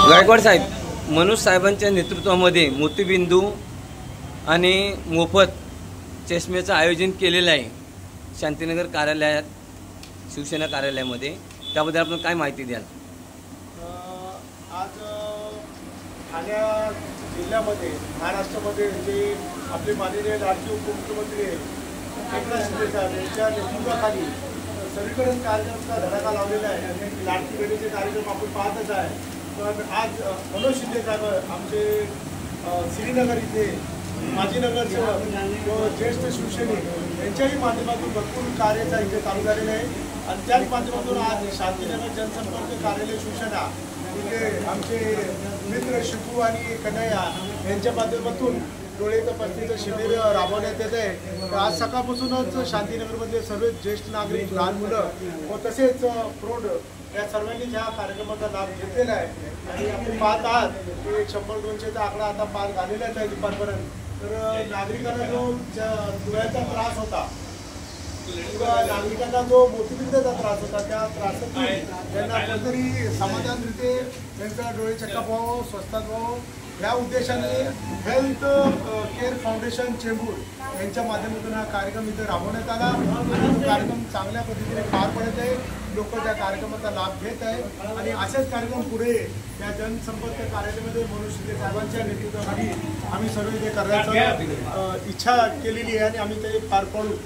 गायकवाड साहेब, मनोज साहेबांच्या नेतृत्वामध्ये मोतीबिंदू आणि मोफत चष्म्याचं आयोजन केलेलं आहे शांतीनगर कार्यालयात, शिवसेना कार्यालयामध्ये. त्याबद्दल आपण काय माहिती द्याल? आज ठाणे जिल्ह्यामध्ये महाराष्ट्रामध्ये जे आपले माननीय राज्य उपमुख्यमंत्री एकनाथ शिंदे साहेब यांच्या नेतृत्वाखाली सगळीकडे कार्यक्रमाचा धडाका लावलेला आहे. लाडकी बहिणीचे कार्यक्रम आपण पाहतच आहे. पण आज मनोज शिंदे साहेब आमचे श्रीनगर इथे माजी नगरसेवक व ज्येष्ठ शिवसैनिक यांच्याही माध्यमातून भरपूर कार्याचा इथे चालू झालेला आहे. आणि त्याच माध्यमातून आज शांतीनगर जनसंपर्क कार्यालय शिवसेना इथे आमचे मित्र शिकू आणि कन्हैया यांच्या माध्यमातून डोळे तपासणीचं शिबिर राबवण्यात येत आहे. तर आज सकाळपासूनच शांतीनगरमधले सर्व ज्येष्ठ नागरिक, लहान मुलं व तसेच प्रौढ या सर्वांनीच ह्या कार्यक्रमाचा लाभ घेतलेला आहे. आणि आपण पाहत आहात की 100-200चा आकडा आता पार झालेलाच आहे दुपारपर्यंत. तर नागरिकांना जो डोळ्याचा त्रास होता किंवा नागरिकांना जो मोतीबिंदूचा त्रास होता, त्या त्रासातून त्यांना कुठेतरी समाधानरीते त्यांचा डोळे चेकअप व्हावं, स्वस्तात व्हावं या उद्देशाने हेल्थ केअर फाउंडेशन चेंबूर यांच्या माध्यमातून हा कार्यक्रम इथे राबवण्यात आला. आणि कार्यक्रम चांगल्या पद्धतीने पार पडत आहे. लोक त्या कार्यक्रमाचा लाभ घेत आहे. आणि असेच कार्यक्रम पुढे या जनसंपर्क कार्यालयामध्ये मनोज शिंदे साहेबांच्या नेतृत्वाखाली आम्ही सर्व इथे करण्याची इच्छा केलेली आहे आणि आम्ही ते पार पाडू.